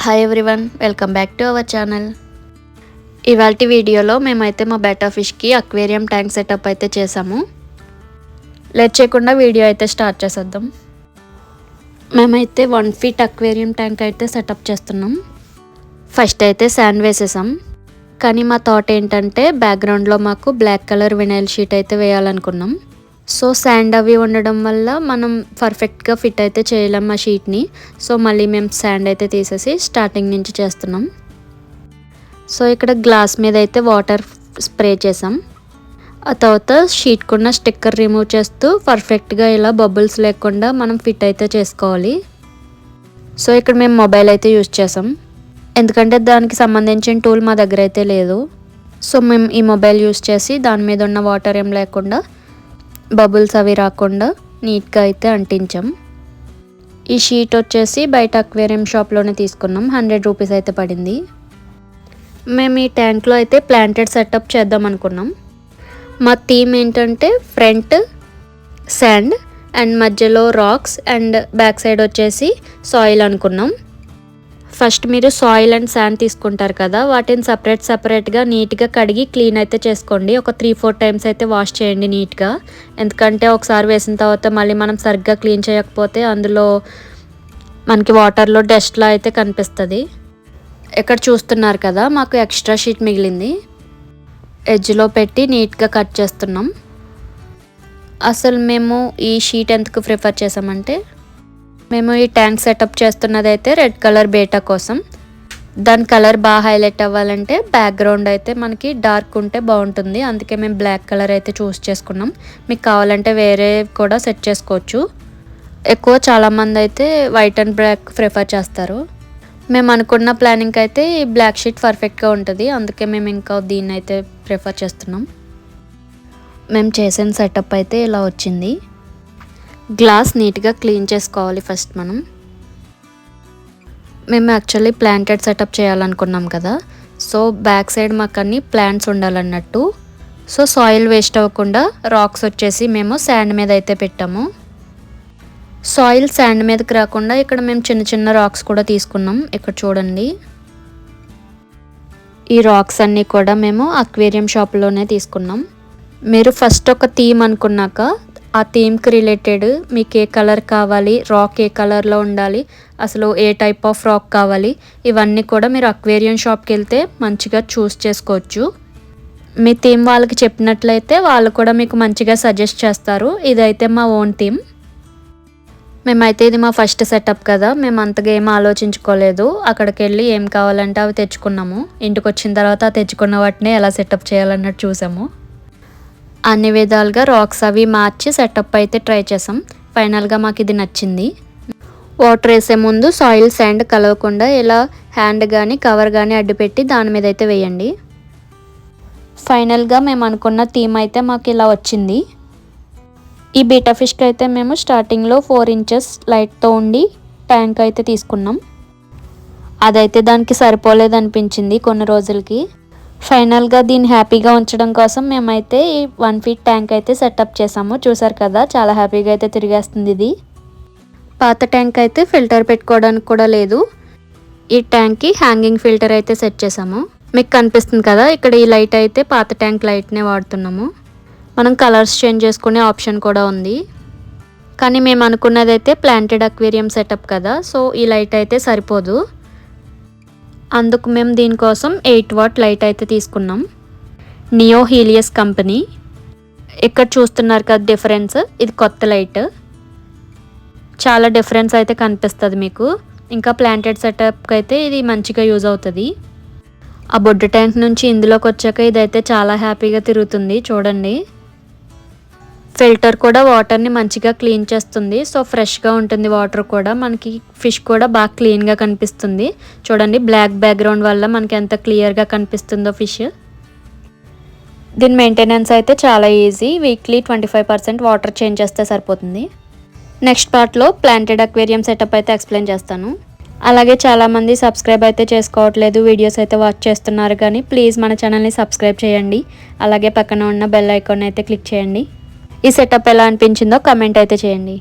Hi everyone, welcome back to our channel. ఇవాల్టి వీడియోలో మేమైతే మా బెటా ఫిష్కి అక్వేరియం ట్యాంక్ సెటప్ అయితే చేసాము. లేట్ చేయకుండా వీడియో అయితే స్టార్ట్ చేసేద్దాం. మేమైతే 1 feet అక్వేరియం ట్యాంక్ అయితే సెటప్ చేస్తున్నాం. ఫస్ట్ అయితే శాండ్ వేసేసాం. కానీ మా థాట్ ఏంటంటే బ్యాక్గ్రౌండ్లో మాకు బ్లాక్ కలర్ వినైల్ షీట్ అయితే వేయాలనుకున్నాం. సో శాండ్ అవి ఉండడం వల్ల మనం పర్ఫెక్ట్గా ఫిట్ అయితే చేయలేం ఆ షీట్ని. సో మళ్ళీ మేము శాండ్ అయితే తీసేసి స్టార్టింగ్ నుంచి చేస్తున్నాం. సో ఇక్కడ గ్లాస్ మీద అయితే వాటర్ స్ప్రే చేసాం. ఆ తర్వాత షీట్కున్న స్టిక్కర్ రిమూవ్ చేస్తూ పర్ఫెక్ట్గా ఇలా బబుల్స్ లేకుండా మనం ఫిట్ అయితే చేసుకోవాలి. సో ఇక్కడ మేము మొబైల్ అయితే యూజ్ చేసాం, ఎందుకంటే దానికి సంబంధించిన టూల్ మా దగ్గర అయితే లేదు. సో మేము ఈ మొబైల్ యూజ్ చేసి దాని మీద ఉన్న వాటర్ ఏం లేకుండా బబుల్స్ అవి రాకుండా నీట్గా అయితే అంటించాం. ఈ షీట్ వచ్చేసి బయట అక్వేరియం షాప్లోనే తీసుకున్నాం. 100 రూపీస్ అయితే పడింది. మేము ఈ ట్యాంక్లో అయితే ప్లాంటెడ్ సెటప్ చేద్దాం అనుకున్నాం. మా థీమ్ ఏంటంటే ఫ్రంట్ శాండ్ అండ్ మధ్యలో రాక్స్ అండ్ బ్యాక్ సైడ్ వచ్చేసి సాయిల్ అనుకున్నాం. ఫస్ట్ మీరు సాయిల్ అండ్ శాండ్ తీసుకుంటారు కదా, వాటిని సపరేట్గా నీట్గా కడిగి క్లీన్ అయితే చేసుకోండి. ఒక 3-4 టైమ్స్ అయితే వాష్ చేయండి నీట్గా. ఎందుకంటే ఒకసారి వేసిన తర్వాత మళ్ళీ మనం సరిగ్గా క్లీన్ చేయకపోతే అందులో మనకి వాటర్లో డస్ట్లా అయితే కనిపిస్తుంది. ఇక్కడ చూస్తున్నారు కదా, మాకు ఎక్స్ట్రా షీట్ మిగిలింది. ఎడ్జ్లో పెట్టి నీట్గా కట్ చేస్తున్నాం. అసలు మేము ఈ షీట్ ఎందుకు ప్రిఫర్ చేసామంటే, మేము ఈ ట్యాంక్ సెటప్ చేస్తున్నది అయితే రెడ్ కలర్ బేటా కోసం. దాని కలర్ బాగా హైలైట్ అవ్వాలంటే బ్యాక్గ్రౌండ్ అయితే మనకి డార్క్ ఉంటే బాగుంటుంది. అందుకే మేము బ్లాక్ కలర్ అయితే చూస్ చేసుకున్నాం. మీకు కావాలంటే వేరే కూడా సెట్ చేసుకోవచ్చు. ఎక్కువ చాలామంది అయితే వైట్ అండ్ బ్లాక్ ప్రిఫర్ చేస్తారు. మేము అనుకున్న ప్లానింగ్ అయితే ఈ బ్లాక్ షీట్ పర్ఫెక్ట్గా ఉంటుంది. అందుకే మేము ఇంకా దీన్ని అయితే ప్రిఫర్ చేస్తున్నాం. మేము చేసిన సెటప్ అయితే ఇలా వచ్చింది. గ్లాస్ నీట్గా క్లీన్ చేసుకోవాలి ఫస్ట్ మనం. మేము యాక్చువల్లీ ప్లాంటెడ్ సెటప్ చేయాలనుకున్నాం కదా, సో బ్యాక్ సైడ్ మాకు అన్ని ప్లాంట్స్ ఉండాలన్నట్టు. సో సాయిల్ వేస్ట్ అవ్వకుండా రాక్స్ వచ్చేసి మేము శాండ్ మీద అయితే పెట్టాము. సాయిల్ శాండ్ మీదకి రాకుండా ఇక్కడ మేము చిన్న రాక్స్ కూడా తీసుకున్నాం. ఇక్కడ చూడండి, ఈ రాక్స్ అన్నీ కూడా మేము అక్వేరియం షాప్లోనే తీసుకున్నాం. మీరు ఫస్ట్ ఒక థీమ్ అనుకున్నాక ఆ థీమ్కి రిలేటెడ్ మీకు ఏ కలర్ కావాలి, రాక్ ఏ కలర్లో ఉండాలి, అసలు ఏ టైప్ ఆఫ్ రాక్ కావాలి, ఇవన్నీ కూడా మీరు అక్వేరియం షాప్కి వెళ్తే మంచిగా చూస్ చేసుకోవచ్చు. మీ థీమ్ వాళ్ళకి చెప్పినట్లయితే వాళ్ళు కూడా మీకు మంచిగా సజెస్ట్ చేస్తారు. ఇదైతే మా ఓన్ థీమ్. మేమైతే ఇది మా ఫస్ట్ సెటప్ కదా, మేము అంతగా ఏం ఆలోచించుకోలేదు. అక్కడికి వెళ్ళి ఏం కావాలంటే అవి తెచ్చుకున్నాము. ఇంటికి వచ్చిన తర్వాత తెచ్చుకున్న వాటిని ఎలా సెటప్ చేయాలన్నట్టు చూసాము. అన్ని విధాలుగా రాక్స్ అవి మార్చి సెటప్ అయితే ట్రై చేసాం. ఫైనల్గా మాకు ఇది నచ్చింది. వాటర్ వేసే ముందు సాయిల్ శాండ్ కలవకుండా ఇలా హ్యాండ్ కానీ కవర్ కానీ అడ్డుపెట్టి దాని మీద అయితే వేయండి. ఫైనల్గా మేము అనుకున్న థీమ్ అయితే మాకు ఇలా వచ్చింది. ఈ బీటా ఫిష్కి అయితే మేము స్టార్టింగ్లో 4 inches లైట్తో ఉండి ట్యాంక్ అయితే తీసుకున్నాం. అదైతే దానికి సరిపోలేదు అనిపించింది కొన్ని రోజులకి. ఫైనల్గా దీన్ని హ్యాపీగా ఉంచడం కోసం మేమైతే ఈ 1 feet ట్యాంక్ అయితే సెటప్ చేసాము. చూసారు కదా, చాలా హ్యాపీగా అయితే తిరిగేస్తుంది ఇది. పాత ట్యాంక్ అయితే ఫిల్టర్ పెట్టుకోవడానికి కూడా లేదు. ఈ ట్యాంక్కి హ్యాంగింగ్ ఫిల్టర్ అయితే సెట్ చేసాము. మీకు కనిపిస్తుంది కదా, ఇక్కడ ఈ లైట్ అయితే పాత ట్యాంక్ లైట్నే వాడుతున్నాము. మనం కలర్స్ చేంజ్ చేసుకునే ఆప్షన్ కూడా ఉంది. కానీ మేము అనుకున్నది అయితే ప్లాంటెడ్ అక్వేరియం సెటప్ కదా, సో ఈ లైట్ అయితే సరిపోదు. అందుకు మేము దీనికోసం 8 watt లైట్ అయితే తీసుకున్నాం. Neo Helios company. ఇక్కడ చూస్తున్నారు కదా డిఫరెన్స్, ఇది కొత్త లైట్. చాలా డిఫరెన్స్ అయితే కనిపిస్తుంది మీకు. ఇంకా ప్లాంటెడ్ సెటప్కి అయితే ఇది మంచిగా యూజ్ అవుతుంది. ఆ బొడ్డు ట్యాంక్ నుంచి ఇందులోకి వచ్చాక ఇదైతే చాలా హ్యాపీగా తిరుగుతుంది. చూడండి, ఫిల్టర్ కూడా వాటర్ని మంచిగా క్లీన్ చేస్తుంది. సో ఫ్రెష్గా ఉంటుంది వాటర్ కూడా. మనకి ఫిష్ కూడా బాగా క్లీన్గా కనిపిస్తుంది. చూడండి, బ్లాక్ బ్యాక్గ్రౌండ్ వల్ల మనకి ఎంత క్లియర్గా కనిపిస్తుందో ఫిష్. దీని మెయింటెనెన్స్ అయితే చాలా ఈజీ. వీక్లీ 25% వాటర్ చేంజ్ చేస్తే సరిపోతుంది. నెక్స్ట్ పార్ట్లో ప్లాంటెడ్ అక్వేరియం సెటప్ అయితే ఎక్స్ప్లెయిన్ చేస్తాను. అలాగే చాలామంది సబ్స్క్రైబ్ అయితే చేసుకోవట్లేదు, వీడియోస్ అయితే వాచ్ చేస్తున్నారు. కానీ ప్లీజ్ మన ఛానల్ని సబ్స్క్రైబ్ చేయండి. అలాగే పక్కన ఉన్న బెల్ ఐకాన్ అయితే క్లిక్ చేయండి. ఈ సెటప్ ఎలా అనిపించిందో కమెంట్ అయితే చేయండి.